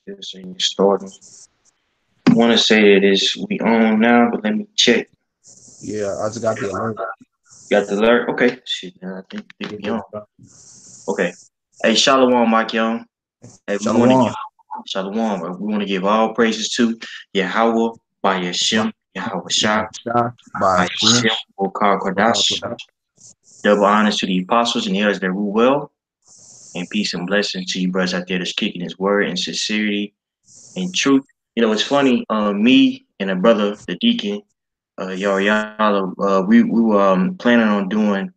this and starting. I want to say it is we on now, but let me check. Yeah, I just got the alert. Got the alert? Okay. Shit, man, I think Yeah, we on. Okay. Hey, Shalom, Mike Young. Hey, we want to Shalom. give Shalom. We want to give all praises to Yahweh by Yashim, Yahweh Shah, Shah by by Shem. Yashim, Wokar Kodash. Double honors to the apostles and the others that rule well, and peace and blessings to you brothers out there that's kicking his word in sincerity and truth. It's funny. Me and a brother, the deacon, Yariala, we were planning on doing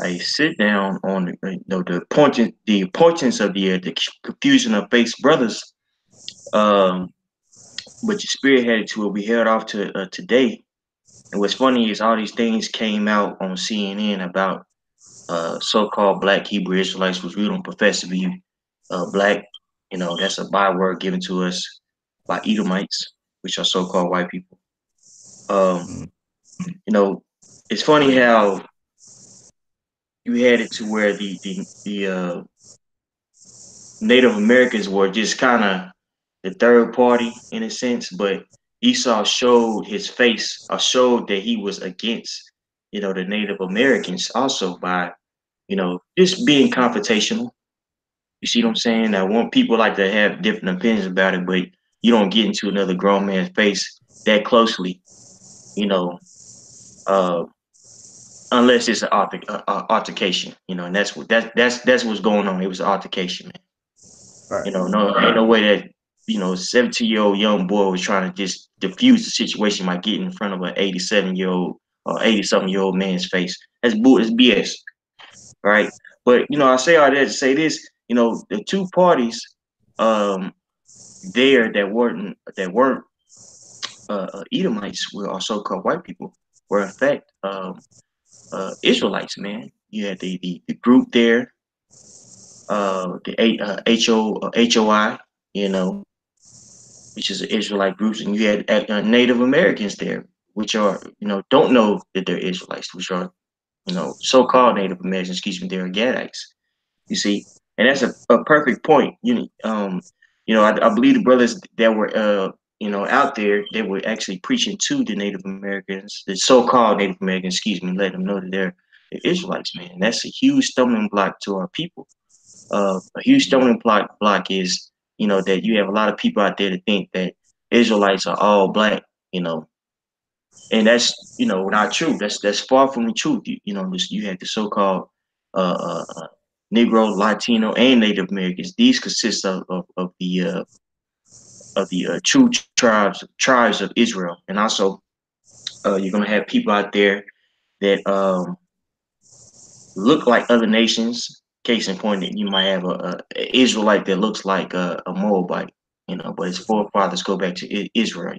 a sit down on the importance of the confusion of faith brothers. Um, but your spirit headed to it. We held off to today. And what's funny is all these things came out on CNN about so-called Black Hebrew Israelites, which we don't profess to be black. That's a byword given to us by Edomites, which are so-called white people. Um, Mm. you know, it's funny how you had it to where the Native Americans were just kind of the third party in a sense, but Esau showed his face or showed that he was against, the Native Americans also by, just being confrontational. You see what I'm saying? I want people like to have different opinions about it, but you don't get into another grown man's face that closely, you know, uh, unless it's an altercation, and that's what's going on. It was an altercation, man. Right. No, ain't no way that 17-year-old young boy was trying to just diffuse the situation by getting in front of an 87-year-old or 80-something-year-old man's face. That's bull. It's BS, right? But I say all that to say this. The two parties um, there that weren't Edomites were or so-called white people were in fact Israelites. Man, you had the group there, the HOI, you know, which is Israelite groups, and you had Native Americans there, which are don't know that they're Israelites, which are so-called Native Americans. Excuse me, they're Gadites. You see, and that's a perfect point. I believe the brothers that were out there, they were actually preaching to the Native Americans, the so-called Native Americans. Excuse me, letting them know that they're Israelites. Man, and that's a huge stumbling block to our people. A huge stumbling block is that you have a lot of people out there that think that Israelites are all black. You know, and that's not true. That's far from the truth. You have the so-called Negro, Latino, and Native Americans. These consist of the true tribes of Israel, and also you're gonna have people out there that look like other nations. Case in point, that you might have a Israelite that looks like a Moabite, but his forefathers go back to Israel.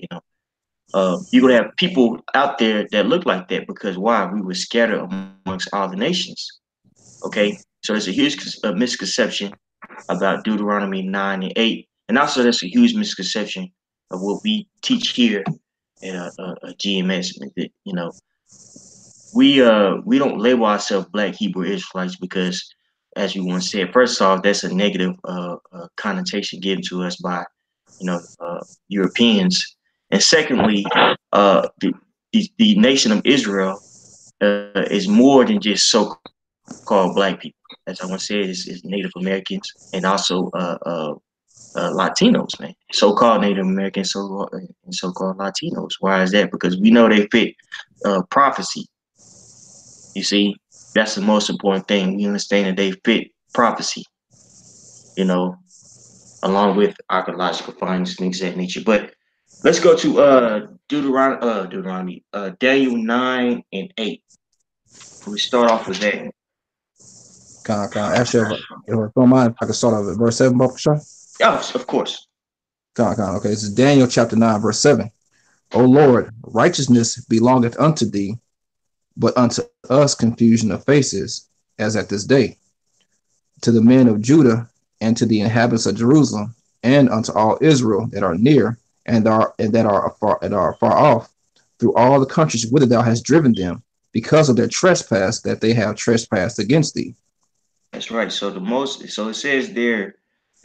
You're gonna have people out there that look like that because why? We were scattered amongst all the nations. Okay, so there's a huge misconception about Deuteronomy 9 and 8, and also there's a huge misconception of what we teach here at GMS. That, we don't label ourselves Black Hebrew Israelites because, as we once said, first off, that's a negative connotation given to us by Europeans, and secondly, the nation of Israel is more than just so-called Black people. As I once said, is Native Americans and also Latinos, man. So-called Native Americans, and so-called Latinos. Why is that? Because we know they fit prophecy. You see, that's the most important thing. We understand that they fit prophecy. You know, along with archaeological findings, things of that nature. But let's go to Deuteronomy, Daniel 9 and 8. We start off with that. Actually, if I don't mind, if I can start off at verse 7, Baba Shah. Yes, of course. Okay, this is Daniel chapter 9, verse 7. O Lord, righteousness belongeth unto thee, but unto us confusion of faces, as at this day, to the men of Judah and to the inhabitants of Jerusalem, and unto all Israel that are near and that are far off, through all the countries whither thou hast driven them, because of their trespass that they have trespassed against thee. That's right. So it says there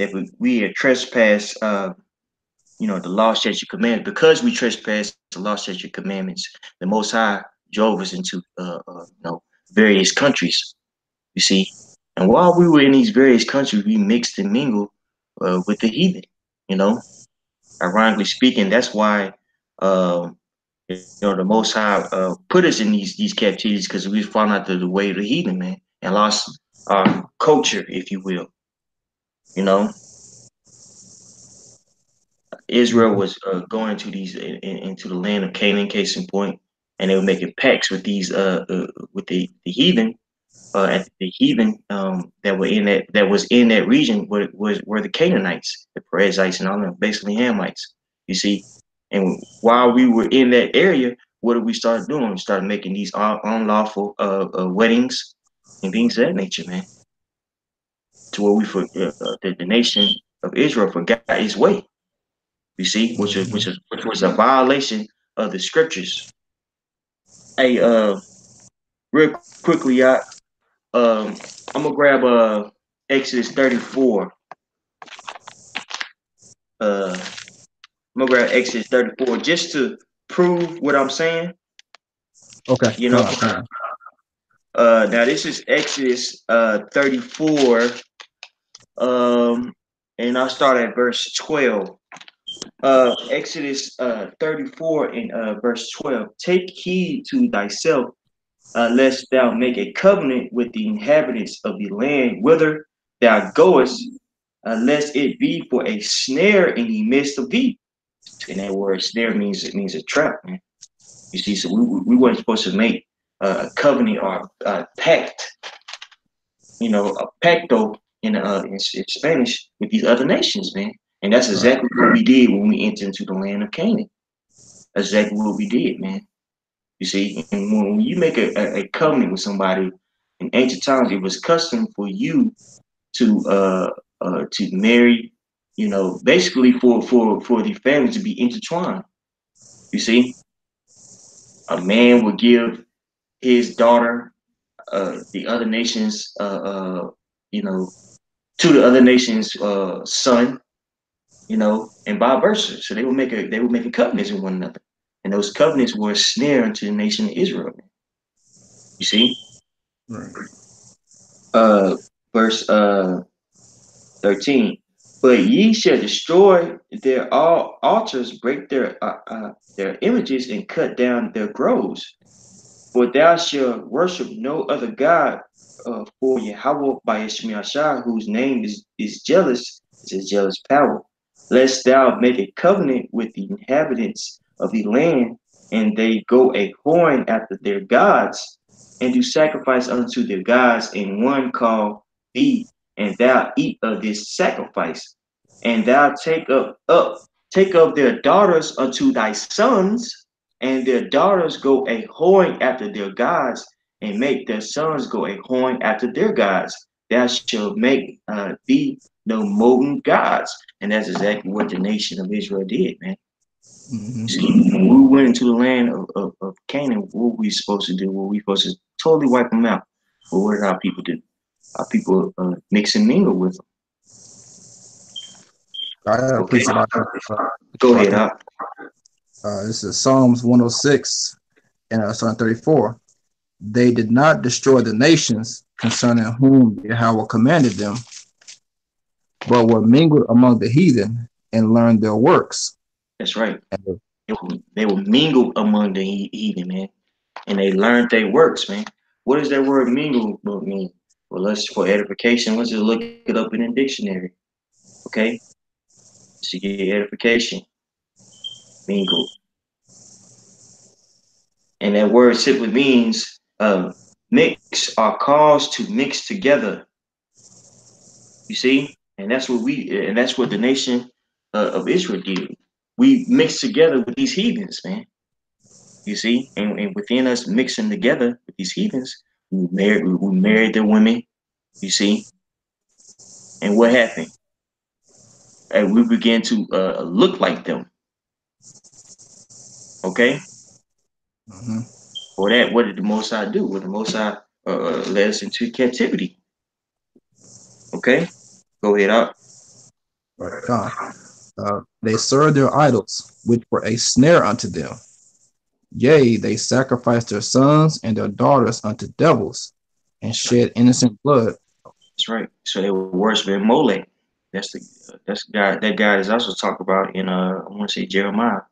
that we had trespassed, you know, the law, statute, commandments. Because we trespassed the law, statute, commandments, the Most High drove us into, you know, various countries. You see, and while we were in these various countries, we mixed and mingled with the heathen. You know, ironically speaking, that's why you know the Most High put us in these captivities, because we found out the way of the heathen, man, and lost our culture, if you will. You know, Israel was going to these into the land of Canaan, case in point, and they were making pacts with these with the heathen. And the heathen that were in that was in that region were the Canaanites, the Perizzites, and all them, basically Hamites. You see, and while we were in that area, what did we start doing? We started making these unlawful weddings and things of that nature, man. To where we for the nation of Israel forgot its way. You see, which was a violation of the scriptures. Hey, real quickly, I'm gonna grab Exodus 34. I'm gonna grab Exodus 34 just to prove what I'm saying. Okay. You know, now this is Exodus 34. And I'll start at verse 12. Exodus 34 and verse 12. Take heed to thyself, lest thou make a covenant with the inhabitants of the land whither thou goest, lest it be for a snare in the midst of thee. And that word snare means a trap, man. You see, so we weren't supposed to make a covenant or a pact, you know, a pacto in Spanish with these other nations, man. And that's exactly what we did when we entered into the land of Canaan. That's exactly what we did, man. You see, and when you make a covenant with somebody in ancient times, it was custom for you to marry, you know, basically for the family to be intertwined. You see, a man would give his daughter, the other nation's, you know, to the other nation's son, you know, and vice versa. So they would make covenants with one another, and those covenants were a snare unto the nation of Israel. You see, Right. Verse 13. But ye shall destroy their all altars, break their images, and cut down their groves. For thou shalt worship no other God, for Yahweh by Ishmael, whose name is jealous, is a jealous power. Lest thou make a covenant with the inhabitants of the land, and they go a whoring after their gods, and do sacrifice unto their gods, and one call thee, and thou eat of this sacrifice, and thou take up their daughters unto thy sons, and their daughters go a whoring after their gods, and make their sons go a whoring after their gods. Thou shalt make thee no molten gods. And that's exactly what the nation of Israel did, man. Mm-hmm. See, when we went into the land of Canaan, what were we supposed to do? Were we supposed to totally wipe them out? But what did our people do? Our people mix and mingle with them. I have a Okay. piece about Go ahead. This is Psalms 106 and Psalm 34. They did not destroy the nations concerning whom Yahweh commanded them, but were mingled among the heathen and learned their works. That's right. They were mingled among the heathen, man, and they learned their works, man. What does that word mingle mean? Well, let's, for edification, let's just look it up in the dictionary. Okay, to get edification, mingle, and that word simply means mix or cause to mix together. You see, and that's what the nation of Israel did. We mixed together with these heathens, man. You see, and within us mixing together with these heathens, we married their women. You see, and what happened? And we began to look like them. Okay. Mm-hmm. For that, what did the Most High do? Well, the Most High led us into captivity. Okay, go ahead up. Right. Con. They served their idols, which were a snare unto them. Yea, they sacrificed their sons and their daughters unto devils, and shed innocent blood. That's right. So they were worshiping Molech. That's the guy. That guy is also talked about in I want to say Jeremiah.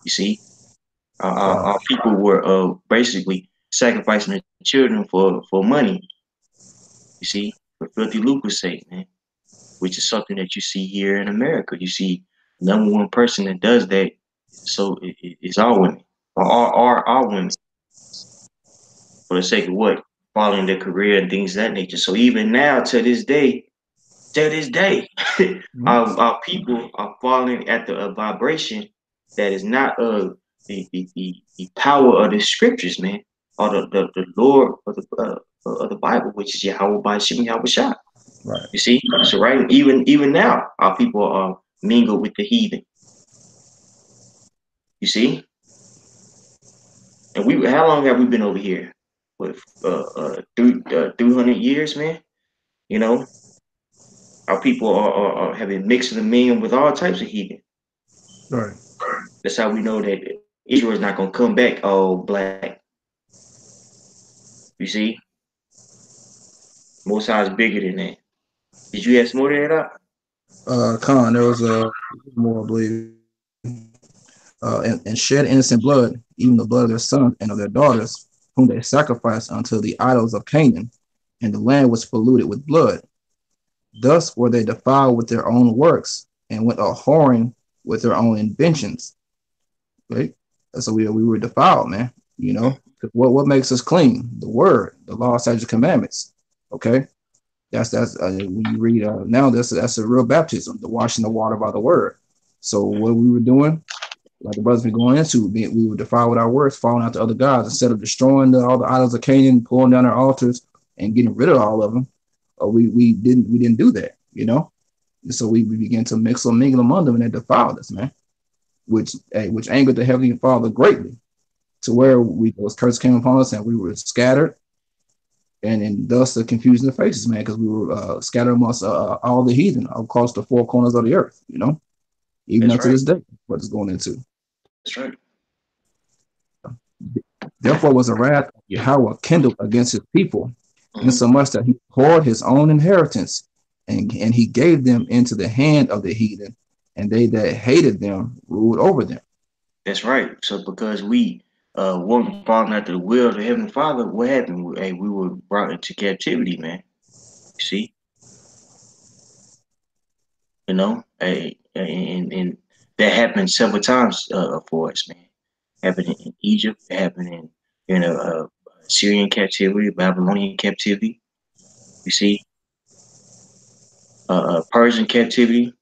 You see, our people were basically sacrificing their children for money. You see, for filthy lucre's sake, man. Which is something that you see here in America. You see, number one person that does that, so it's our women, or our women, for the sake of what, following their career and things of that nature. So even now, to this day, our people are falling at the vibration that is not the power of the scriptures, man, or the Lord of the Bible, which is Yahweh by Shemi Yahweh Shah. Right. You see, so right, even now, our people are mingled with the heathen. You see, and how long have we been over here? With 300 years, man. You know, our people have been mixing the million with all types of heathen. Right. That's how we know that Israel is not gonna come back all black. You see, Most High is bigger than that. Did you ask more than that up? Con, there was a more, I believe, and shed innocent blood, even the blood of their sons and of their daughters, whom they sacrificed unto the idols of Canaan, and the land was polluted with blood. Thus were they defiled with their own works, and went a whoring with their own inventions. Right? So we were defiled, man. You know, what makes us clean? The word, the law, statutes, commandments. Okay, that's when you read now. That's a real baptism, the washing the water by the word. So what we were doing, like the brothers been going into, we were defiled with our words, falling out to other gods instead of destroying all the idols of Canaan, pulling down their altars, and getting rid of all of them. We didn't do that, you know. And so we began to mix and mingle among them, and they defiled us, man. Which angered the Heavenly Father greatly, to where those curses came upon us, and we were scattered, and thus the confusion of faces, man, because we were scattered amongst all the heathen across the four corners of the earth, you know, even up to this day, what it's going into. That's right. Therefore was the wrath of Yahweh kindled against his people, insomuch that he poured his own inheritance, and he gave them into the hand of the heathen, and they that hated them ruled over them. That's right. So because we weren't following after the will of the Heavenly Father, what happened? We were brought into captivity, man. You see? You know? And that happened several times for us, man. It happened in Egypt, it happened in Syrian captivity, Babylonian captivity. You see? Persian captivity,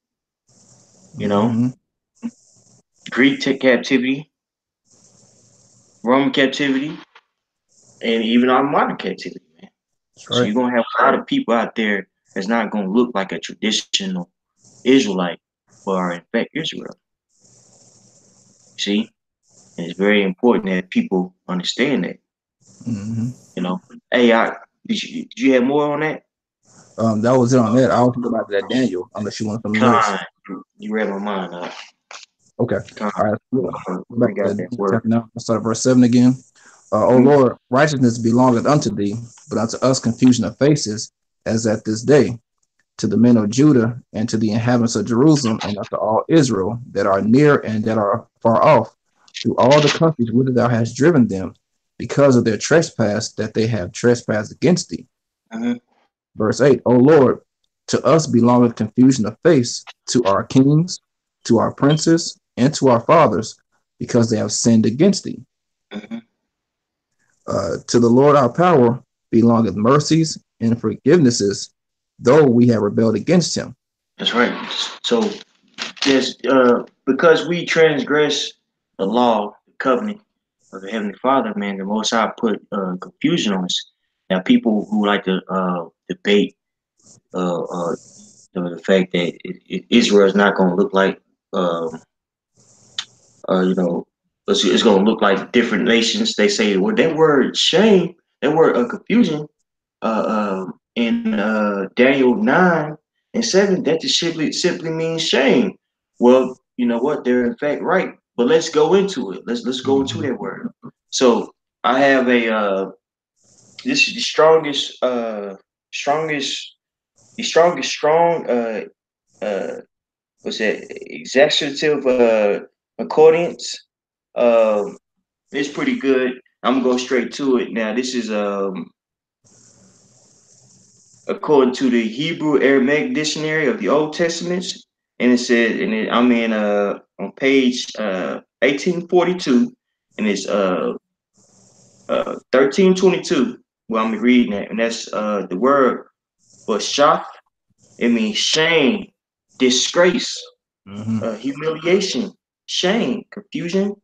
you know, Greek captivity, Roman captivity, and even our modern captivity, man. Right. So you're gonna have a lot of people out there that's not gonna look like a traditional Israelite, but are in fact Israel. See, and it's very important that people understand that. You know, hey, did you have more on that? That was it on that. I'll think about that Daniel, unless you want something else. You read my mind. Okay. All right. We got that word. Now, let's start at verse 7 again. O Lord, righteousness belongeth unto thee, but unto us confusion of faces, as at this day, to the men of Judah and to the inhabitants of Jerusalem, and unto all Israel that are near and that are far off, through all the countries whither thou hast driven them, because of their trespass that they have trespassed against thee. Verse 8, O Lord, to us belongeth confusion of face, to our kings, to our princes, and to our fathers, because they have sinned against thee. To the Lord our power belongeth mercies and forgivenesses, though we have rebelled against him. That's right. So there's because we transgress the law, the covenant of the Heavenly Father, man, the Most High put confusion on us. Now people who like to debate the fact that Israel is not going to look like you know, it's going to look like different nations. They say, well, that word shame, that word confusion in Daniel 9 And 7, that just simply means shame. Well, you know what? They're in fact right. But let's go into it. Let's go into Mm-hmm. that word. So I have a this is the strongest strong uh what's that executive accordance. Um it's pretty good. I'm gonna go straight to it now. This is according to the Hebrew Aramaic dictionary of the Old Testament, and it says, I'm in on page 1842, and it's 1322. Well, I'm reading that, and that's the word for shaf. It means shame, disgrace, Mm-hmm. humiliation, shame, confusion,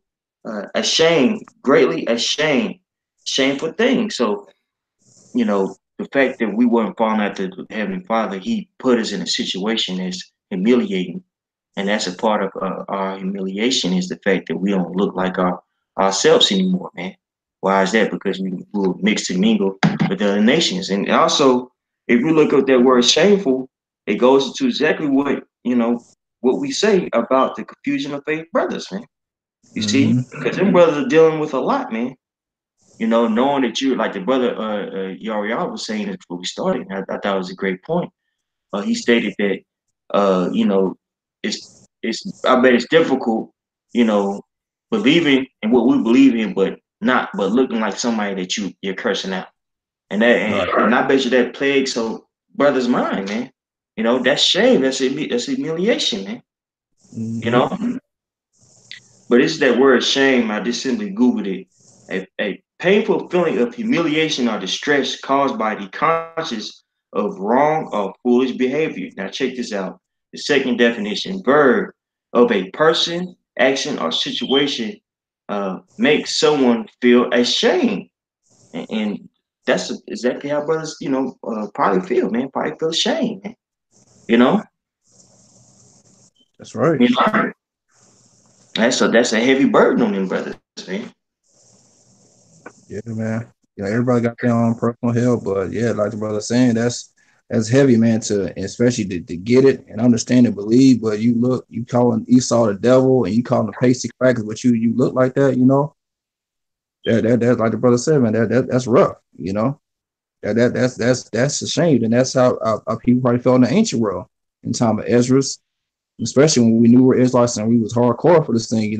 ashamed, greatly ashamed, shameful thing. So the fact that we weren't falling after the Heavenly Father, He put us in a situation that's humiliating, and that's a part of our humiliation is the fact that we don't look like ourselves anymore, man. Why is that? Because we will mix and mingle with other nations, and also if you look at that word shameful, it goes into exactly what we say about the confusion of faith brothers, man. You see, Mm-hmm. because them brothers are dealing with a lot, man. Knowing that you like the brother Yariel was saying it before we started, I thought it was a great point. He stated that it's I bet it's difficult, you know, believing in what we believe in, but looking like somebody that you're cursing out, Right. and I bet you that plagues so brother's mind, man. That's shame, that's humiliation, man. You Mm-hmm. know, but it's that word shame. I just simply Googled it. A painful feeling of humiliation or distress caused by the conscious of wrong or foolish behavior. Now, check this out. The second definition verb of a person, action, or situation makes someone feel ashamed. And that's exactly how brothers, probably feel, man. Probably feel shame, man. You know, That's right. you know, that's a heavy burden on them brothers, man. Yeah, man. Yeah, everybody got their own personal hell, but yeah, like the brother saying, that's heavy, man. To especially to get it and understand and believe. But you calling Esau the devil, and you calling the pasty crackers, but you look like that, That like the brother said, man. That's rough, That's a shame, and that's how people probably felt in the ancient world in time of Ezra's, especially when we knew we're Israelites and we was hardcore for this thing.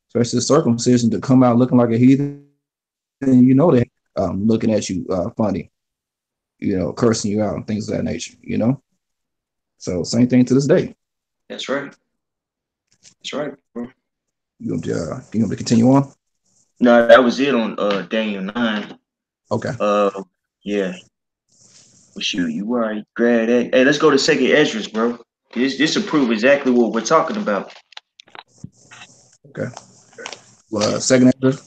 Especially the circumcision to come out looking like a heathen, they looking at you funny, cursing you out and things of that nature. So same thing to this day. That's right. That's right, bro. You want to continue on? No, that was it on Daniel 9. Okay. Uh yeah. Well, shoot, you already grabbed that. Hey, let's go to second Esdras, bro. This will prove exactly what we're talking about. Okay. Second Ezra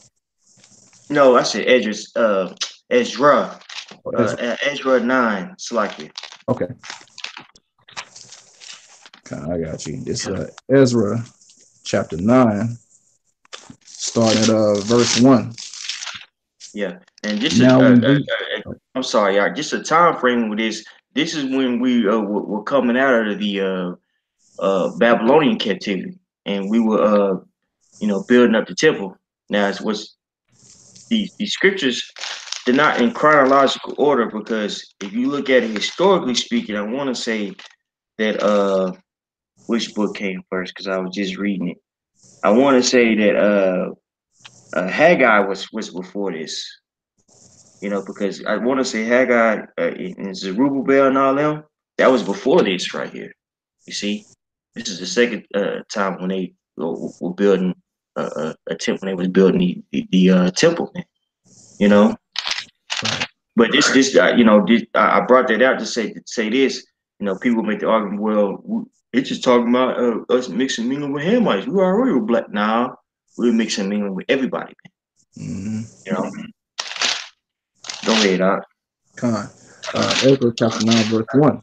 No, I said Esdras, Ezra. or Ezra. Ezra 9, Slakia. Okay. Okay, I got you. This Ezra chapter 9, starting at verse 1. Yeah. And just Now when we I'm sorry, y'all. Just a time frame with this. This is when we were coming out of the Babylonian captivity, and we were building up the temple. Now it's what's the scriptures, they're not in chronological order, because if you look at it historically speaking, I want to say that which book came first, because I was just reading it. I want to say that Haggai was before this, because I want to say Haggai and Zerubbabel and all them, that was before this right here. You see, this is the second time when they were building a temple. When they was building the temple, man. You know, right. but I brought that out to say this. People make the argument, well, it's just talking about us mixing mingling with Hamites. We already were black. Now we're mixing mingling with everybody, man. Mm-hmm. Go ahead, Con. Ezra chapter 9, verse 1.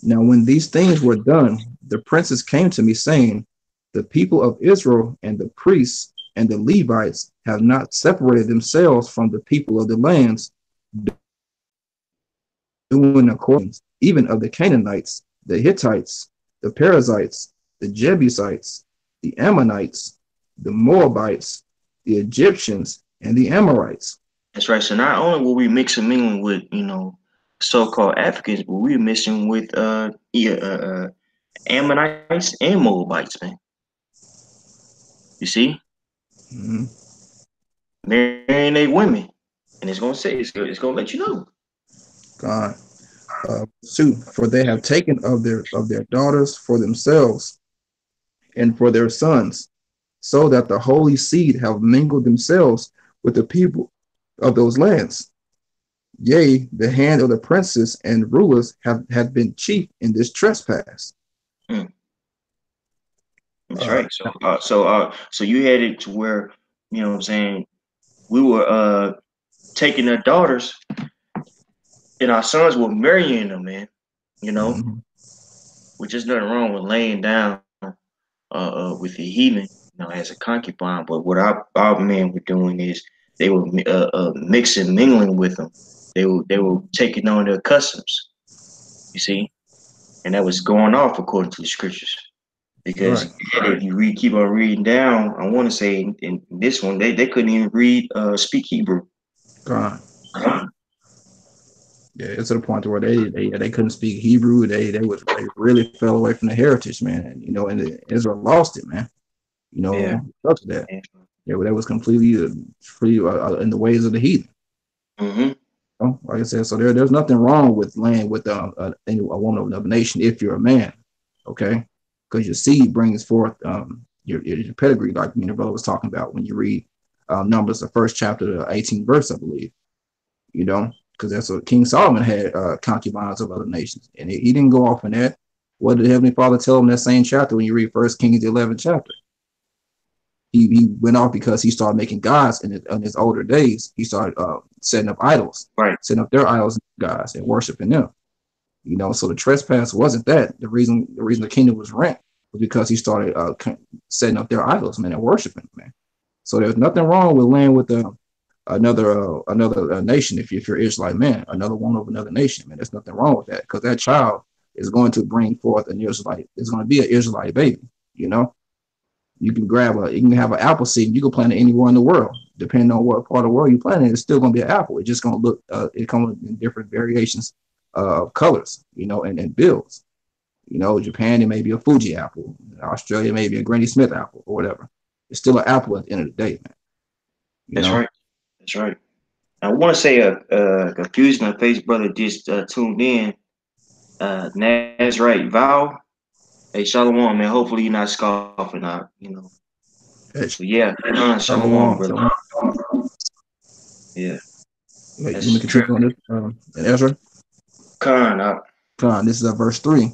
Now, when these things were done, the princes came to me, saying, the people of Israel and the priests and the Levites have not separated themselves from the people of the lands, doing according, even of the Canaanites, the Hittites, the Perizzites, the Jebusites, the Ammonites, the Moabites, the Egyptians, and the Amorites. That's right. So not only were we mixing mingling with, so-called Africans, but we were mixing with Ammonites and Moabites, man. You see, Mhm. marrying they women, and it's gonna say it's gonna let you know. God. 2, for they have taken of their daughters for themselves and for their sons, so that the holy seed have mingled themselves with the people of those lands. Yea, the hand of the princes and rulers have been chief in this trespass. Mm, that's Uh, right. So you had it to where, what I'm saying, we were taking their daughters, and our sons were marrying them, man. You know, mhm. which is nothing wrong with laying down with the heathen, as a concubine. But what our men were doing is they were mixing, mingling with them. They were taking on their customs. You see, and that was going off according to the scriptures. Because Right. if you keep on reading down, I want to say in this one they couldn't even read speak Hebrew. God. Yeah, it's to the point where they couldn't speak Hebrew. They really fell away from the heritage, man. And Israel lost it, man. Yeah. Because of that. Yeah, they was completely free in the ways of the heathen. Mm-hmm. Like I said, so there's nothing wrong with laying with a woman of another nation if you're a man, okay? Because your seed brings forth your pedigree, like me and brother was talking about when you read Numbers, the first chapter, the 18th verse, I believe. Because that's what King Solomon had concubines of other nations, and he didn't go off in that. What did Heavenly Father tell him in that same chapter when you read First Kings, the 11th chapter? He went off because he started making gods in his older days. He started setting up idols, Right. setting up their idols and gods and worshiping them. So the trespass wasn't that. The reason the kingdom was rent was because he started setting up their idols, man, and worshiping, man. So there's nothing wrong with laying with another nation if you're Israelite man, another one of another nation, man. There's nothing wrong with that because that child is going to bring forth an Israelite. It's going to be an Israelite baby, you know. You can have an apple seed. You can plant it anywhere in the world, depending on what part of the world you plant it. It's still going to be an apple. It's just going to look. It comes in different variations of colors, and builds. Japan it may be a Fuji apple. Australia may be a Granny Smith apple or whatever. It's still an apple at the end of the day, man. You That's know. right. That's right. I want to say a Confusion of Face brother just tuned in. That's right. Val. Hey, Shalom, man. Hopefully you're not scoffing out, Hey, But yeah, Shalom, Shalom. brother. Shalom. Yeah, Wait, you want me that's to true. continue on this? In Ezra, Con up. come on. This is verse 3.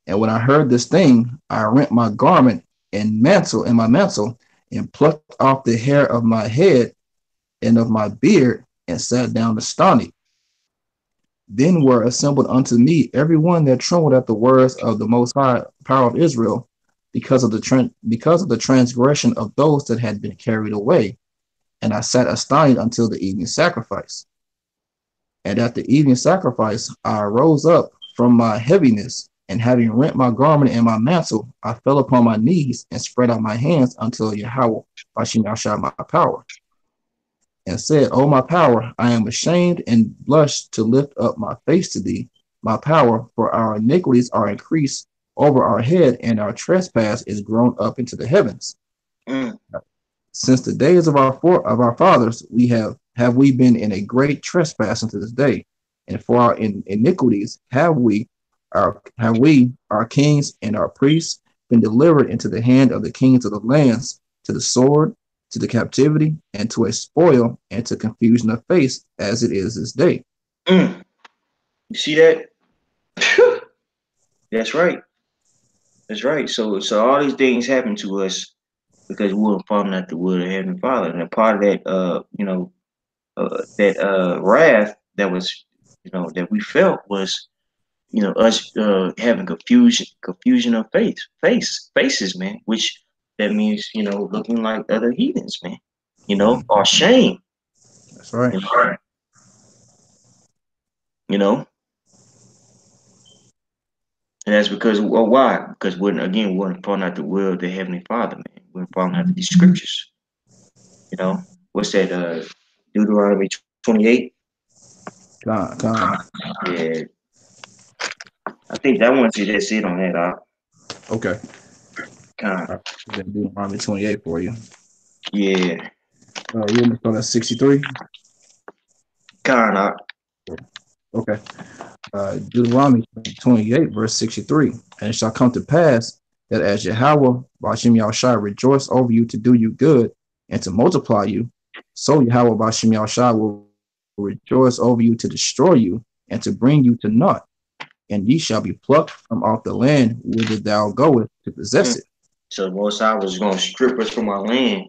And when I heard this thing, I rent my garment and my mantle, and plucked off the hair of my head and of my beard, and sat down astonished. Then were assembled unto me every one that trembled at the words of the Most High power of Israel, because of the transgression of those that had been carried away. And I sat astonished until the evening sacrifice. And at the evening sacrifice, I rose up from my heaviness, and having rent my garment and my mantle, I fell upon my knees and spread out my hands unto Yahweh, Bashim Yahshua, my power, and said, O my power, I am ashamed and blush to lift up my face to thee, my power, for our iniquities are increased over our head, and our trespass is grown up into the heavens. Mm. Since the days of our fathers, we been in a great trespass unto this day, and for our iniquities our kings and our priests been delivered into the hand of the kings of the lands, to the sword, to the captivity, and to a spoil, and to confusion of face, as it is this day. Mm. You see that? That's right. That's right. So all these things happen to us because we weren't following after the will of Heavenly Father, and a part of that, that wrath that was, that we felt was, us having confusion of faces, man. Which that means, looking like other heathens, man. Or shame. That's right. You know, you know. And that's because, well, why? Because we weren't following out the will of the Heavenly Father, man. We weren't following out these scriptures. You know, what's that? Deuteronomy 28. Con. Yeah, I think that one's that's it on that. Okay. Kind All right. Then Deuteronomy 28 for you. yeah, You want me to start at 63? kind of. Okay. Deuteronomy 28, verse 63. And it shall come to pass that as Yahweh, Bashem Yahushua, rejoice over you to do you good and to multiply you, so Yahweh, Bashem Yahushua, will rejoice over you to destroy you and to bring you to naught. And ye shall be plucked from off the land whither thou goest to possess it. So the Most High was going to strip us from our land.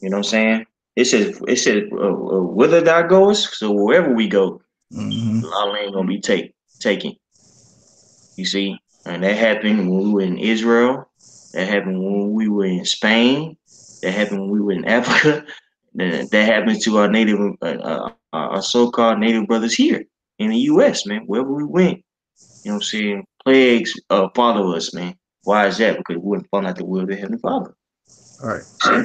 You know what I'm saying? It said, whither thou goest, so wherever we go, our land gonna be taken. You see, and that happened when we were in Israel. That happened when we were in Spain. That happened when we were in Africa. That happened to our so-called native brothers here in the U.S. Man, wherever we went, you know what I'm saying? Plagues follow us, man. Why is that? Because we wouldn't follow out the will of the Heavenly Father. All right. See?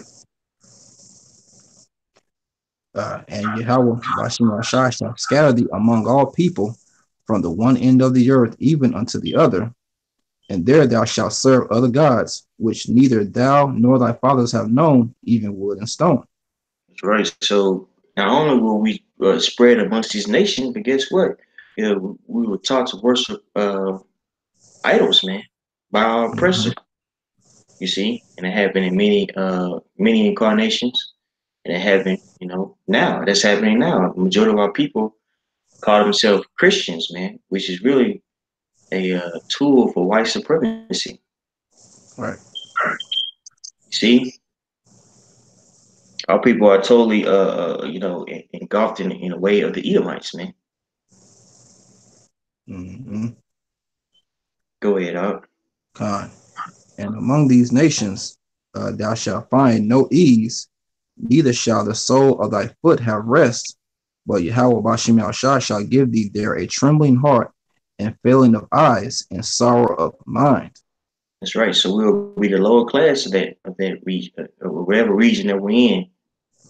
And Yahweh, Bashem Yahushua, shall scatter thee among all people from the one end of the earth even unto the other. And there thou shalt serve other gods, which neither thou nor thy fathers have known, even wood and stone. That's right. So not only will we spread amongst these nations, but guess what? We were taught to worship idols, man, by our oppressor. You see, and it happened in many incarnations, and it happened, now. That's happening now. The majority of our people call themselves Christians, man, which is really a tool for white supremacy. Right. You see, our people are totally, engulfed in a way of the Edomites, man. Go ahead, Con. And among these nations thou shalt find no ease, neither shall the sole of thy foot have rest, but Yahweh Bashem Yahushua shall give thee there a trembling heart and failing of eyes and sorrow of mind. That's right. So we'll be the lower class of that region, or whatever region that we're in.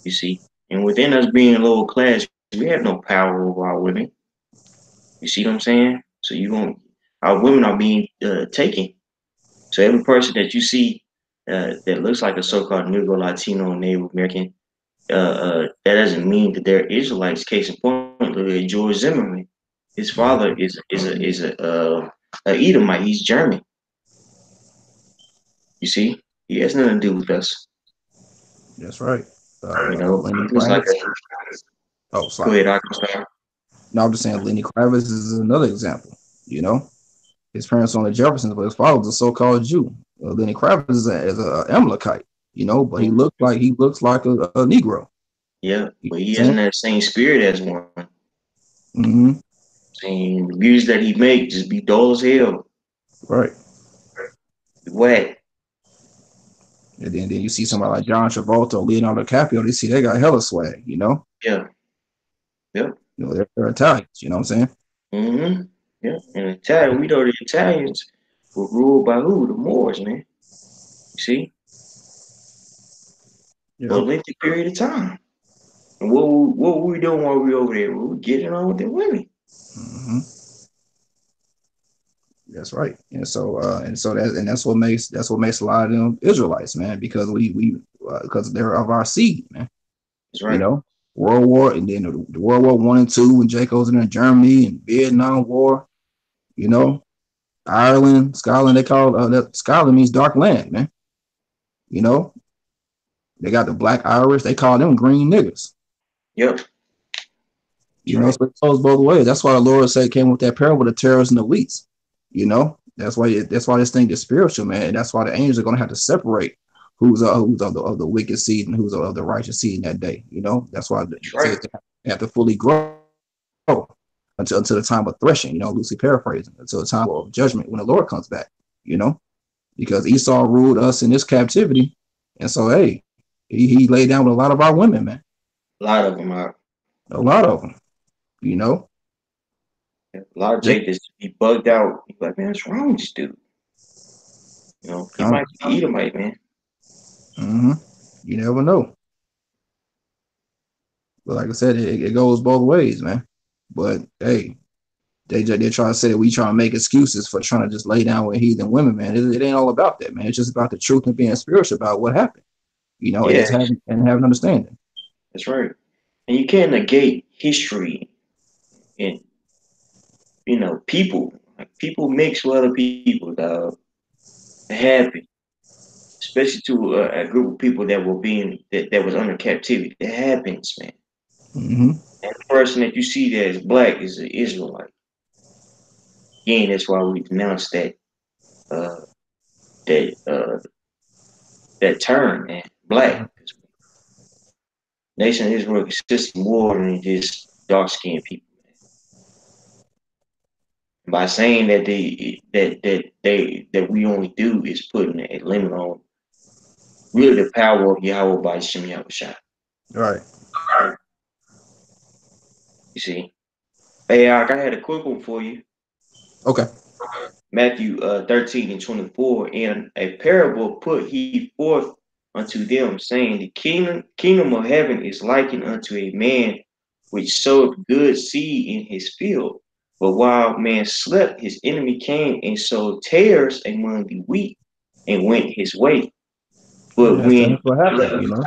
You see, and within us being a lower class, we have no power over our women. You see what I'm saying? So our women are being taken. So every person that you see that looks like a so-called Negro, Latino, or Native American, that doesn't mean that they're Israelites. Case in point, look at George Zimmerman. His father is a Edomite. He's German. You see, he has nothing to do with us. That's right. He looks like Go ahead, Arkansas. No, I'm just saying Lenny Kravitz is another example. His parents on the Jeffersons, but his father was a so-called Jew. Lenny Kravitz is a Amalekite, but he looks like a Negro. Yeah, but he hasn't that same spirit as one. Saying the music that he makes just be dull as hell. Right. Whack. And then you see somebody like John Travolta or Leonardo DiCaprio, they got hella swag, Yeah. Yep. They're Italians, you know what I'm saying? Yeah. And Italian, we know the Italians were ruled by who? The Moors, man. You see? For a lengthy period of time. And what were we doing while we were over there? We were getting on with the women. That's right. And that's what makes a lot of them Israelites, man, because because they're of our seed, man. That's right. World War, and then the World War I and II, when Jacob's in Germany, and Vietnam War, Ireland, Scotland, they call that Scotland means dark land, man. They got the Black Irish, they call them green niggas. Yep. So it goes both ways. That's why the Lord said came with that parable, the tares and the wheats. That's why this thing is spiritual, man. And that's why the angels are going to have to separate who's of the wicked seed and who's of the righteous seed in that day. That's why they have to fully grow until the time of threshing. Loosely paraphrasing, until the time of judgment when the Lord comes back. Because Esau ruled us in this captivity, and so he laid down with a lot of our women, man. A lot of them are. A lot of them. A lot of Yeah. Jake be bugged out. He's like, man, what's wrong with this dude? You know, he might be Edomite, man. Mm-hmm. You never know. But like I said, it goes both ways, man. But hey, they're trying to say that we trying to make excuses for trying to just lay down with heathen women, man. It ain't all about that, man. It's just about the truth and being spiritual about what happened, and Yeah, just having understanding. that's right. And you can't negate history and people. Like, people mix with other people, dog. It happened, especially to a group of people that were that was under captivity. It happens, man. Mm-hmm. And the person that you see that is black is an Israelite. Again, that's why we denounce uh, that that term, man. Black. Nation of Israel consists more than just dark skinned people. By saying that we only do is putting a limit on really the power of Yahweh by Shem Yahushua. All right. You see? Hey, I had a quick one for you. Okay. Matthew 13 and 24. In a parable put he forth unto them, saying, the kingdom of heaven is likened unto a man which sowed good seed in his field. But while man slept, his enemy came and sowed tares among the wheat and went his way. But That's when what happened,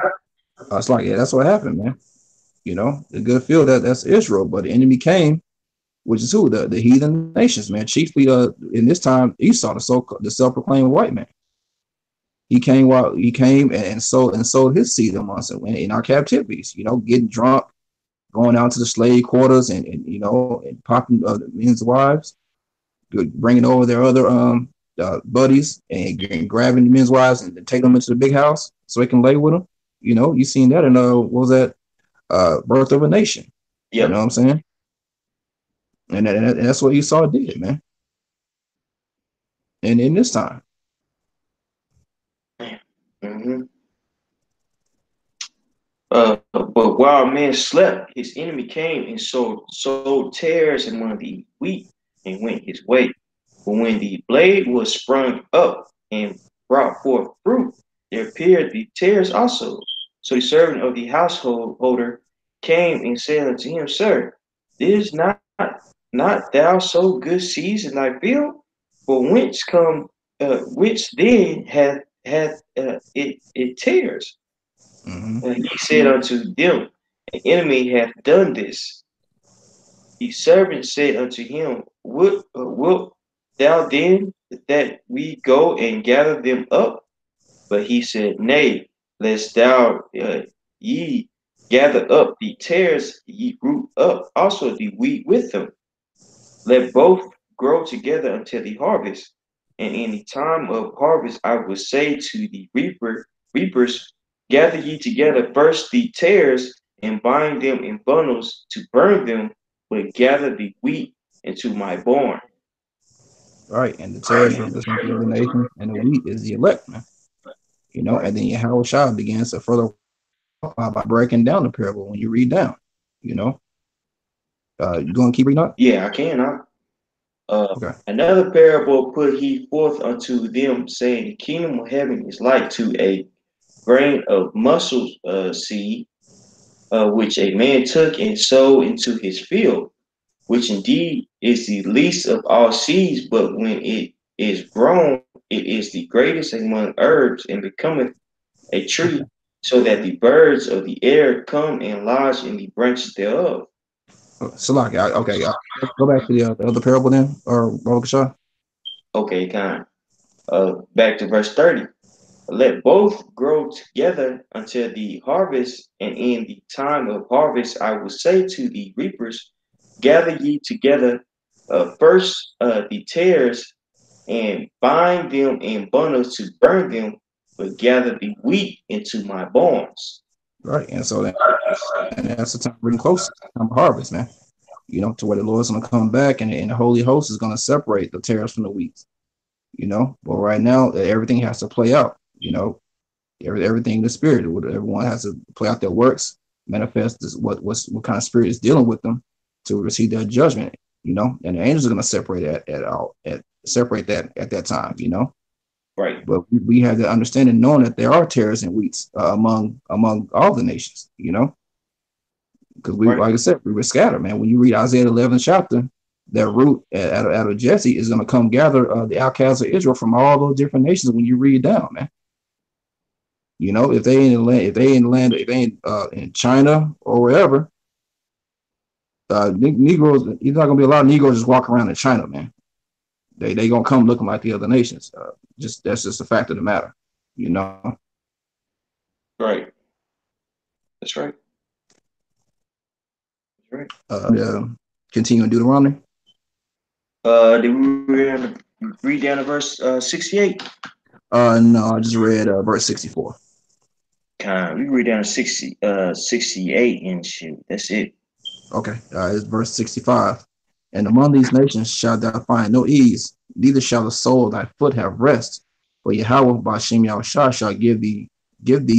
It's like, yeah, that's what happened, man. The good field that's Israel, but the enemy came, which is who? The heathen nations, man. Chiefly in this time, Esau, the self-proclaimed white man. He came and sold his seed among us in our captivities, getting drunk, going out to the slave quarters and popping the men's wives, bringing over their other buddies and grabbing the men's wives and taking them into the big house so they can lay with them. You seen that in what was that? Birth of a Nation. You know yep. what I'm saying? And that's what Esau did, man. And in this time, Mm-hmm. But while men slept, his enemy came and sowed tares among the wheat and went his way. But when the blade was sprung up and brought forth fruit, there appeared the tares also. So the servant of the householder came and said unto him, Sir, is not thou sow good seeds in thy field? For whence then hath it tares? mm-hmm. And he said unto them, an enemy hath done this. The servant said unto him, wilt thou then that we go and gather them up? But he said, Nay, lest thou ye gather up the tares, ye root up also the wheat with them. Let both grow together until the harvest. And in the time of harvest, I will say to the reapers, gather ye together first the tares and bind them in bundles to burn them, but gather the wheat into my barn. Right. And the tares represent the other nation, and the wheat is the elect, man. Right. And then Yahweh Shah begins to further by breaking down the parable when you read down. You know, you going to keep reading up? Yeah, I can. Okay. Another parable put he forth unto them, saying, the kingdom of heaven is like to a grain of mustard seed, which a man took and sowed into his field, which indeed is the least of all seeds, but when it is grown, it is the greatest among herbs and becometh a tree, so that the birds of the air come and lodge in the branches thereof. Salaki, okay. Let's go back to the other parable then, or Baruch Shah. Okay, kind. Back to verse 30. Let both grow together until the harvest, and in the time of harvest I will say to the reapers, gather ye together first the tares and bind them in bundles to burn them, but gather the wheat into my barns. Right. And so that's the time we're getting close, time of harvest, man. To where the Lord's going to come back and the Holy Host is going to separate the tares from the wheat. But right now, everything has to play out. Everything in the spirit. Everyone has to play out their works, manifest what kind of spirit is dealing with them to receive their judgment. you know, and the angels are going to separate separate that at that time, you know. Right. But we have that understanding, knowing that there are tares and wheats among all the nations, you know, because we, Right. like I said, we were scattered, man. When you read Isaiah 11th chapter, that root out of Jesse is going to come gather the outcasts of Israel from all those different nations. When you read down, man, you know, if they ain't in land, if they ain't in China or wherever, Negroes, you're not gonna be a lot of Negroes just walk around in China, man. They gonna come looking like the other nations. Just that's just a fact of the matter, you know. Right. That's right. That's right. Continue in Deuteronomy. Did we read down to verse 68? No, I just read verse 64. We read down to 68 and shit. That's it. Okay, it's verse 65. And among these nations shalt thou find no ease, neither shall the sole of thy foot have rest. For Yahweh Bashem Yahushua shall give thee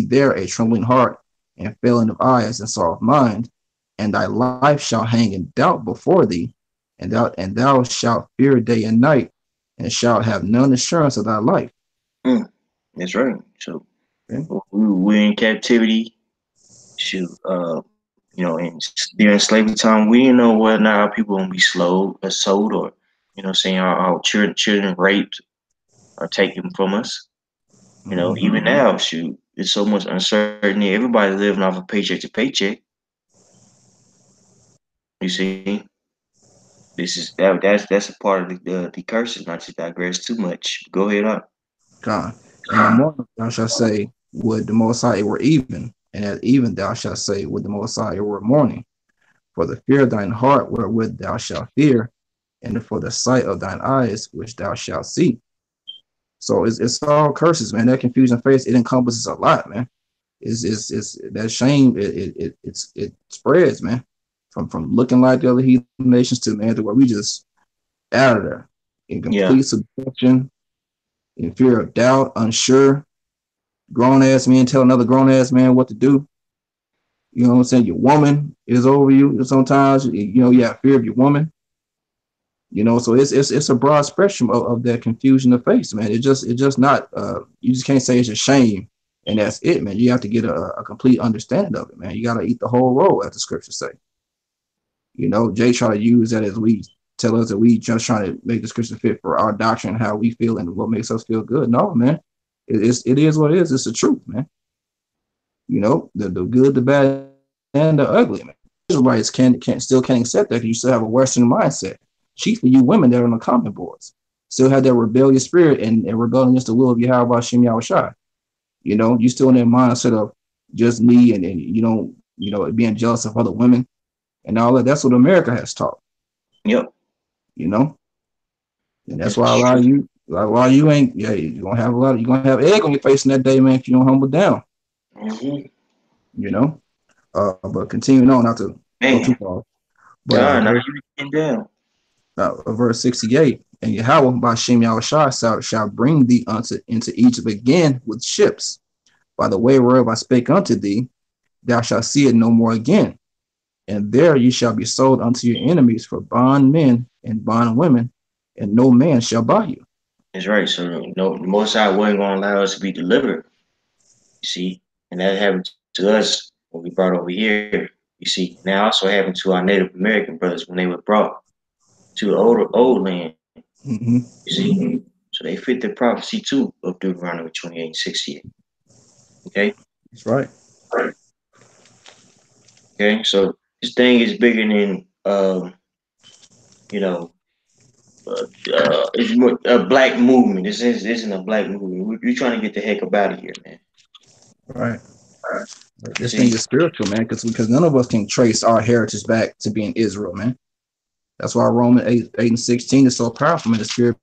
there a trembling heart, and failing of eyes, and sorrow of mind, and thy life shall hang in doubt before thee, and thou shalt fear day and night, and shalt have none assurance of thy life. That's right. So Okay. we're in captivity. Shoot, you know, and during slavery time, we didn't know whether or not our people gonna be sold, or you know, saying our children raped or taken from us. You know, even now, shoot, there's so much uncertainty. Everybody's living off of paycheck to paycheck. You see, that's a part of the curses. Not to digress too much. Go ahead on. God. And the morning thou shalt say, would the Most High it were even, and at even thou shalt say, would the Most High it were morning. For the fear of thine heart wherewith thou shalt fear, and for the sight of thine eyes which thou shalt see. So it's all curses, man. That confusion face, it encompasses a lot, man. It's that shame, it spreads, man. From looking like the other heathen nations to, man, to where we just out of there in Yeah. complete subjection, in fear of doubt, unsure, grown ass man tell another grown ass man what to do. You know what I'm saying? Your woman is over you sometimes. You know, you have fear of your woman. You know, so it's a broad spectrum of that confusion of face, man. It just not you just can't say it's a shame and that's it, man. You have to get a complete understanding of it, man. You gotta eat the whole roll, as the scriptures say. You know, Jay try to use that as we tell us that we just trying to make the scripture fit for our doctrine, how we feel and what makes us feel good. No, man. It is what it is. It's the truth, man. You know, the good, the bad, and the ugly, man. Israelites can't accept that because you still have a Western mindset. Chiefly you women that are on the comment boards still have that rebellious spirit and rebelling against the will of Yahweh Shem Yahushua. You know, you still in that mindset of just me and you know, being jealous of other women and all that. That's what America has taught. Yep. You know, and that's why a lot of you ain't. Yeah, you're gonna have egg on your face in that day, man. If you don't humble down. Mm-hmm. You know, but continuing on, not to go too far. But Now you getting down. Verse 68, and Yahweh by Shem Yahushua shall bring thee into Egypt again with ships, by the way whereof I spake unto thee, thou shalt see it no more again. And there ye shall be sold unto your enemies for bondmen and bondwomen, and no man shall buy you. That's right. So no, the Most High wasn't going to allow us to be delivered. You see, and that happened to us when we brought over here. You see, now also happened to our Native American brothers when they were brought to the old land. Mm-hmm. You see, so they fit the prophecy too of Deuteronomy 28 and 68. Okay, That's right. okay. So this thing is bigger than you know. It's more a black movement. This isn't a black movement. We're trying to get the heck up out of here, man. Right. This thing See, is spiritual, man, because none of us can trace our heritage back to being Israel, man. That's why Romans 8 and 16 is so powerful, man. The spirit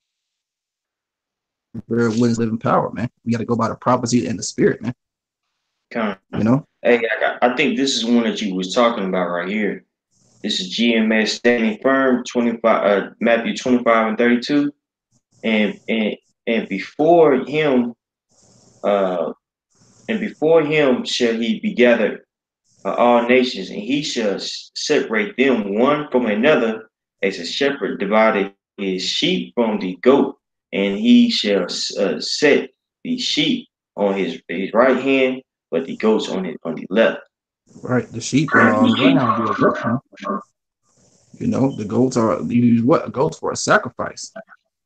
wins living power, man. We got to go by the prophecy and the spirit, man. You know? Hey, I think this is one that you was talking about right here. This is GMS standing firm, 25, Matthew 25 and 32. And before him, shall he be gathered all nations, and he shall separate them one from another, as a shepherd divided his sheep from the goat, and he shall set the sheep on his right hand, but the goats on the left. Right. The sheep are on the ground. Be a goat, huh? You know, the goats are used what? Goats for a sacrifice.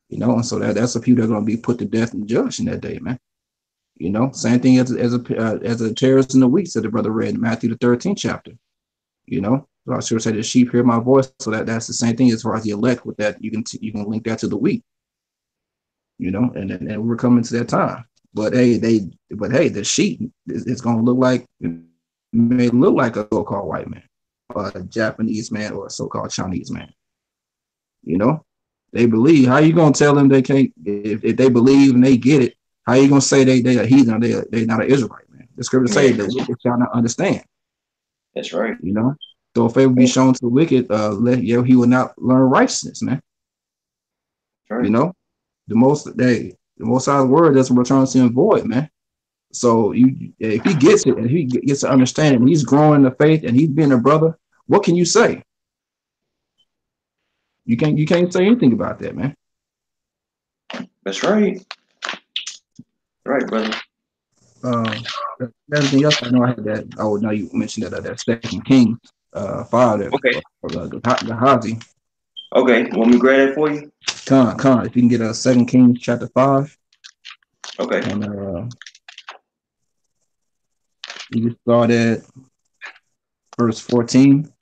You know, and so that's the people that are going to be put to death and judged in that day, man. You know, same thing as a terrorist in the week, said the brother read in Matthew the 13th chapter. You know, so I sure say the sheep hear my voice, so that's the same thing as far as the elect. With that, you can link that to the wheat. You know, and we're coming to that time. But hey, the sheep is going to look like, it may look like a so-called white man, or a Japanese man, or a so-called Chinese man. You know, they believe. How you gonna tell them they can't? If they believe and they get it, how you gonna say they a heathen? They not an Israelite, man. The scripture say Yeah, the wicked shall not understand. that's right. You know, so if it would be shown to the wicked, he will not learn righteousness, man. That's right. You know, the most High's word doesn't return to him void, man. So if he gets it and he gets to understand it, and he's growing in the faith and he's being a brother, what can you say? You can't say anything about that, man. That's right. Right, brother. Um, everything else I know I had that. Oh, now you mentioned that Second King, five that Okay. Gehazi. Okay. Want me to grab that for you? Con. If you can get a Second Kings chapter 5, Okay. and you just start at verse 14,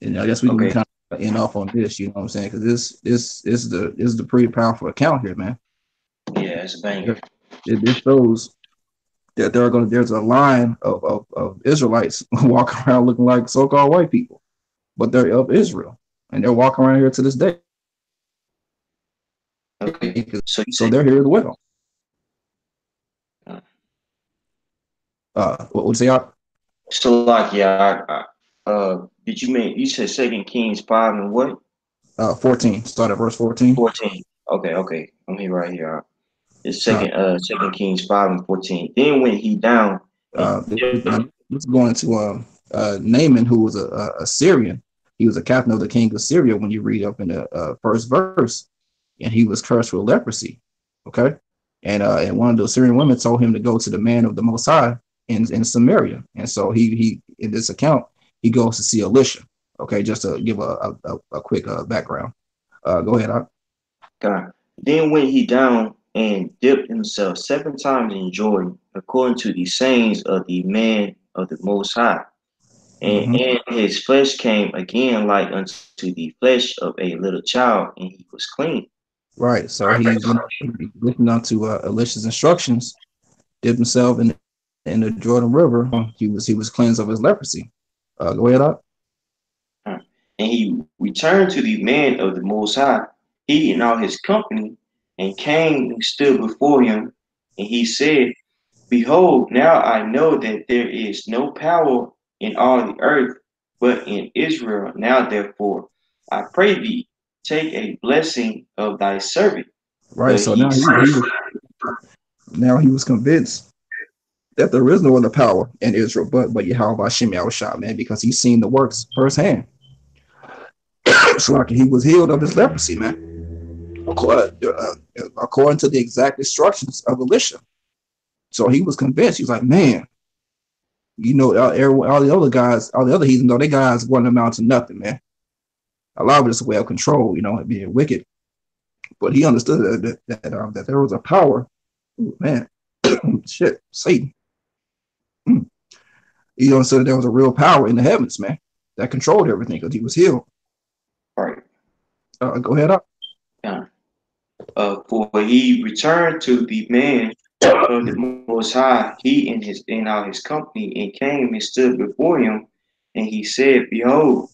and I guess we can Okay. kind of end off on this. You know what I'm saying? Because this is the pretty powerful account here, man. Yeah, it's a banger. It shows that there's a line of Israelites walking around looking like so-called white people, but they're of Israel, and they're walking around here to this day. Okay. So you So say, they're here as well. uh, What would say? so like, yeah, did you mean you said Second Kings 5 and what? 14. Start at verse 14. 14. Okay. Okay. I'm here right here. It's Uh, Second Kings 5 and 14. Then went he down and let's go into Naaman, who was a Syrian. He was a captain of the king of Syria when you read up in the first verse, and he was cursed with leprosy. Okay, and one of the Syrian women told him to go to the man of the Most High in Samaria, and so he in this account he goes to see Elisha. Okay, just to give a quick background. Go ahead. God. Then went he down and dipped himself 7 times in Jordan, according to the sayings of the man of the Most High. And his flesh came again like unto the flesh of a little child, and he was clean. Right. So he listened unto Elisha's instructions, dipped himself in the Jordan River. He was cleansed of his leprosy. Go ahead, up. And he returned to the man of the Most High, he and all his company, and came and stood before him. And he said, Behold, now I know that there is no power in all the earth, but in Israel. Now therefore, I pray thee, take a blessing of thy servant. Right. But So he now he was convinced that there is no other power in Israel but Yahweh Hashem Yahushua, man, because he's seen the works firsthand. So like he was healed of his leprosy, man, according to the exact instructions of Elisha. So he was convinced. He was like, man, you know, all the other guys, all the other heathens, though, they guys wouldn't amount to nothing, man. A lot of it is a way of control, you know, being wicked. But he understood that there was a power, man, shit, Satan. He understood that there was a real power in the heavens, man, that controlled everything because he was healed. right. Go ahead up. For he returned to the man of the Most High, he and all his company, and came and stood before him, and he said, Behold,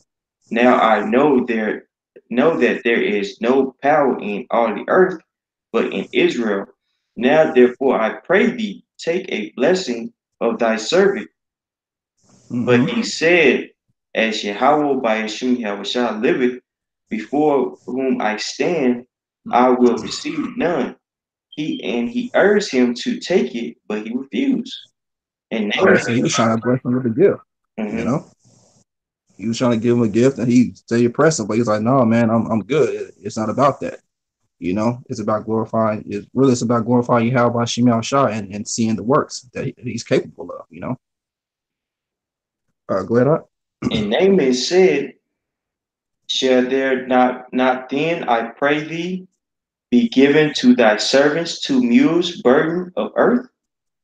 now I know that there is no power in all the earth, but in Israel. Now therefore I pray thee, take a blessing of thy servant. But he said, As Yahweh by Hashem Yahushua liveth, before whom I stand, I will receive none. He urged him to take it, but he refused. And Right, so he was trying to bless him with a gift, you mm-hmm. know. He was trying to give him a gift, and he stay impressive, but he's like, no, man, I'm good. It's not about that. It's about glorifying. It's about glorifying Yahweh by Shemal Shah and seeing the works that he's capable of. Go ahead. And Naaman said, shall there not then, I pray thee, be given to thy servants 2 mules burden of earth?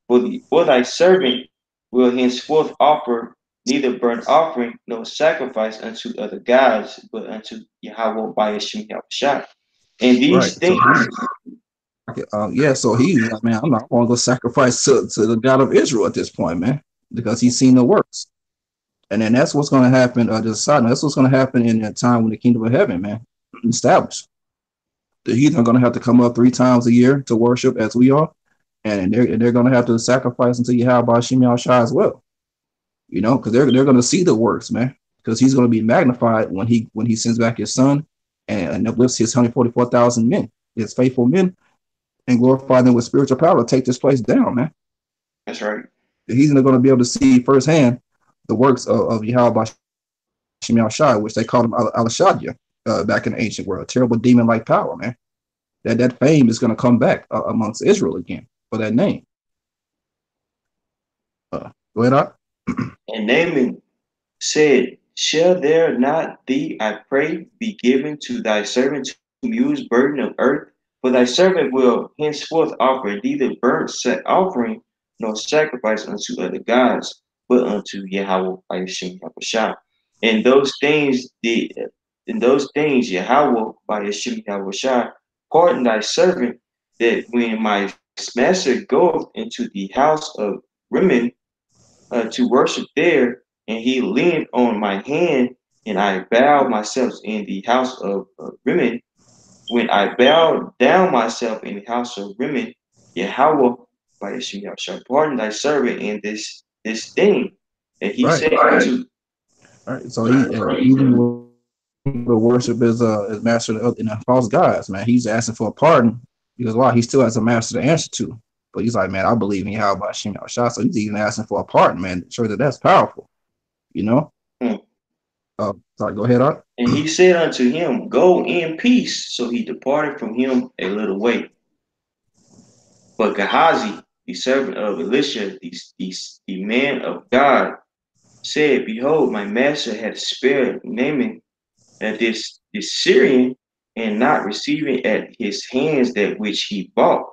For thy servant will henceforth offer neither burnt offering nor sacrifice unto other gods, but unto Yahweh by Hashem Yahushua. And Right. these So things, yeah. So he's like, man, I'm not going to go sacrifice to the God of Israel at this point, man, because he's seen the works. And then that's what's going to happen. Just side note, that's what's going to happen in that time when the kingdom of heaven, man, established. The heathen are going to have to come up 3 times a year to worship as we are, and they're going to have to sacrifice unto Yahweh Shem Shah as well. Because they're going to see the works, man. Because he's going to be magnified when he sends back his son and uplifts his 144,000 men, his faithful men, and glorify them with spiritual power to take this place down, man. that's right. He's going to be able to see firsthand the works of Yahweh Shem Shah, which they called him Al-Shadia back in the ancient world. Terrible demon-like power, man. That fame is going to come back amongst Israel again for that name. Go ahead, Art. And Naaman said, shall there not thee, I pray, be given to thy servant 2 mules burden of earth? For thy servant will henceforth offer neither burnt offering nor sacrifice unto other gods, but unto Yahweh by Hashem Yahushua. And those things Yahweh by Hashem Yahushua, pardon thy servant, that when my master goeth into the house of Rimmon to worship there, and he leaned on my hand, and I bowed myself in the house of Rimmon. When I bowed down myself in the house of Rimmon, Yahweh by Hashem shall pardon thy servant in this thing. And he said to, all right, so he even the worship his master in the false gods, man. He's asking for a pardon because why? He still has a master to answer to. But he's like, man, I believe in Yahweh Hashem Shah. So he's even asking for a pardon, man. Sure that's powerful, Sorry, go ahead, Art. And he said unto him, go in peace. So he departed from him a little way. But Gehazi, the servant of Elisha, the man of God, said, behold, my master had spared Naaman this Syrian, and not receiving at his hands that which he bought.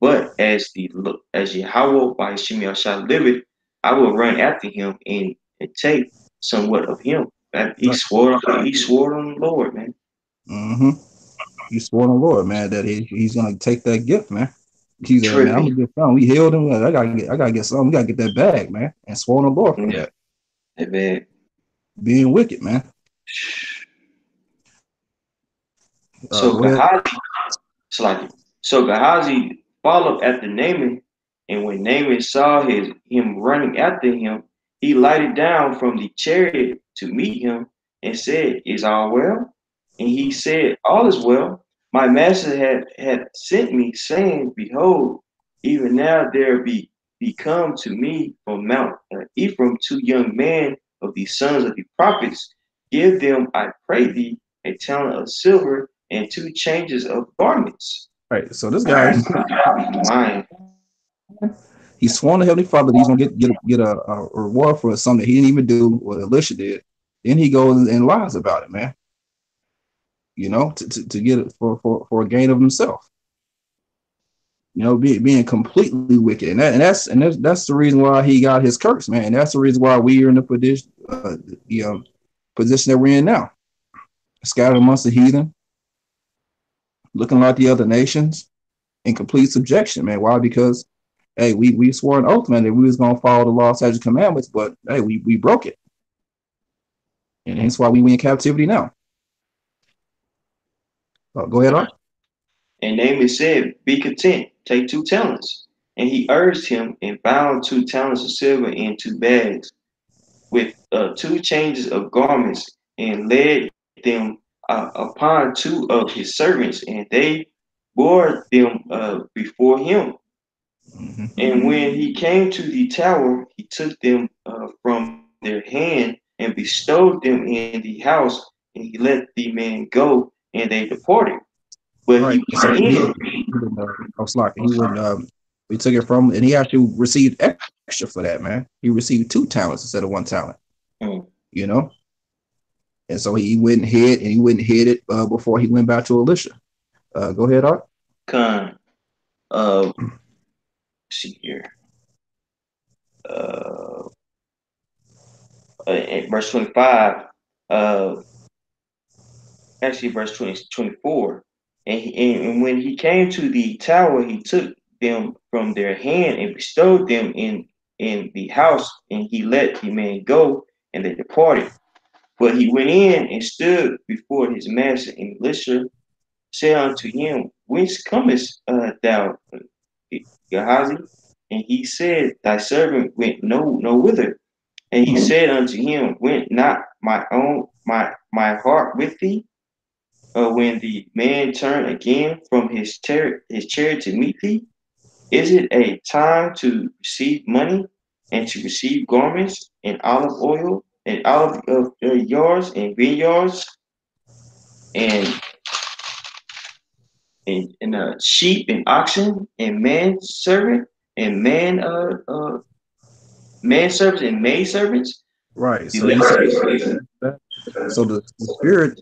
But as Yahweh by Hashem Shah liveth, I will run after him and take somewhat of him. He swore on the Lord, man. Mm-hmm. He swore on the Lord, man, that he's gonna take that gift, man. He said, man, I'm gonna get some. We healed him. I gotta get something. We gotta get that bag, man. And swore on the Lord for that. That bag. Being wicked, man. So Gehazi followed after Naaman, and when Naaman saw him running after him, he lighted down from the chariot to meet him and said, is all well? And he said, all is well. My master had sent me, saying, behold, even now there come to me from Mount Ephraim 2 young men of the sons of the prophets. Give them, I pray thee, a talent of silver and 2 changes of garments. Right. So this guy, he's sworn to Heavenly Father that he's gonna get a reward for something that he didn't even do what Elisha did. Then he goes and lies about it, man. To get it for a gain of himself. Being completely wicked, and that's the reason why he got his curse, man. And that's the reason why we are in the position that we're in now, scattered amongst the heathen, looking like the other nations, in complete subjection, man. Why? Because hey, we swore an oath, man, that we was gonna follow the law, statutes, commandments, but hey, we broke it, and that's why we in captivity now. Go ahead, Art. And Naaman said, be content, take 2 talents. And he urged him and bound 2 talents of silver in 2 bags with 2 changes of garments, and led them upon 2 of his servants, and they bore them before him. And when he came to the tower, he took them from their hand and bestowed them in the house, and he let the men go, and they departed. But Right. he So went in. I was like, he wouldn't. We took it from, and he actually received extra for that, man. He received 2 talents instead of 1 talent. Mm. You know, and so he went and hid, and he went and hid it before he went back to Elisha. Go ahead, Art. Con. Let's see here. Uh, in verse 25. Actually, verse 24. And when he came to the tower, he took them from their hand and bestowed them in the house, and he let the man go, and they departed. But he went in and stood before his master, and Elisha said unto him, Whence comest thou, Gehazi? And he said, Thy servant went no whither. And he said unto him, Went not my heart with thee? When the man turned again from his chariot to meet thee? Is it a time to receive money and to receive garments and olive oil and olive yards and vineyards and sheep and oxen and manservant and manservants and maidservants? Right. The So he said leper- that. So the spirit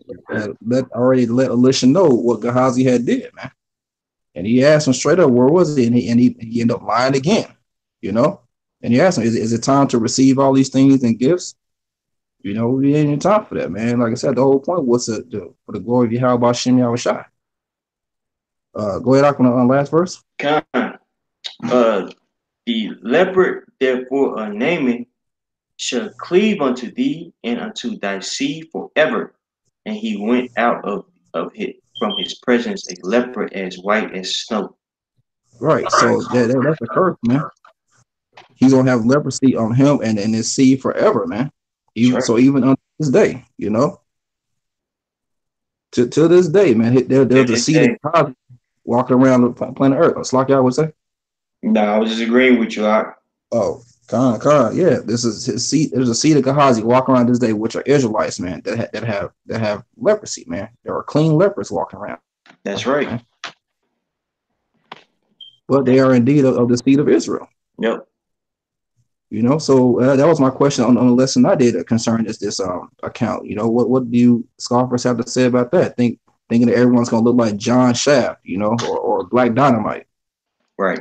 already let Elisha know what Gehazi had did, man. And he asked him straight up, where was he? And he ended up lying again, you know. And he asked him, is it time to receive all these things and gifts? You know, we ain't in time for that, man. Like I said, the whole point was for the glory of Yahweh Shem Yahushai. Go ahead, Ak, on the last verse. Con. The leopard, therefore, Naaman shall cleave unto thee and unto thy seed forever. And he went out of it from his presence a leopard as white as snow. Right. So that's the curse, man. He's gonna have leprosy on him and his seed forever, man. Even Right. so, even on this day, you know, to this day, man, there's a seed of God walking around the planet Earth. It's like I would say. No, I was just agreeing with you. Oh, Khan, yeah. This is his seed. There's a seed of Gehazi walking around this day, which are Israelites, man, that have leprosy, man. There are clean lepers walking around. That's right. Man. But they are indeed of the seed of Israel. Yep. You know, so that was my question on the lesson I did concerning this account. You know, what do you scoffers have to say about that? Thinking that everyone's gonna look like John Shaft, you know, or Black Dynamite. Right.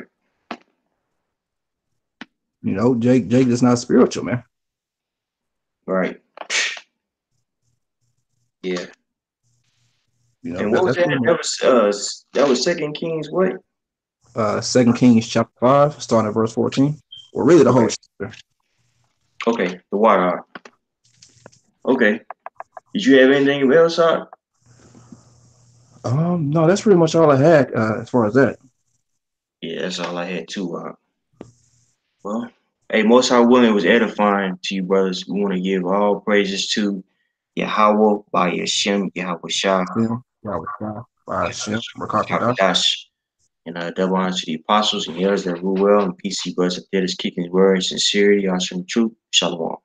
You know, Jake is not spiritual, man. Right. Yeah. You know, And what was that's that? That was Second Kings what? 2 Kings chapter 5, starting at verse 14. Well, really the whole chapter. Okay, the water. Okay. Did you have anything else, Art? No, that's pretty much all I had as far as that. Yeah, that's all I had too. Well, hey, Most High willing was edifying to you, brothers. We want to give all praises to Yahweh by Yashem, Yahweh Shah, and double honor to the apostles and the others that rule well, and PC brothers that did us kicking his word, sincerity, awesome truth, shalom.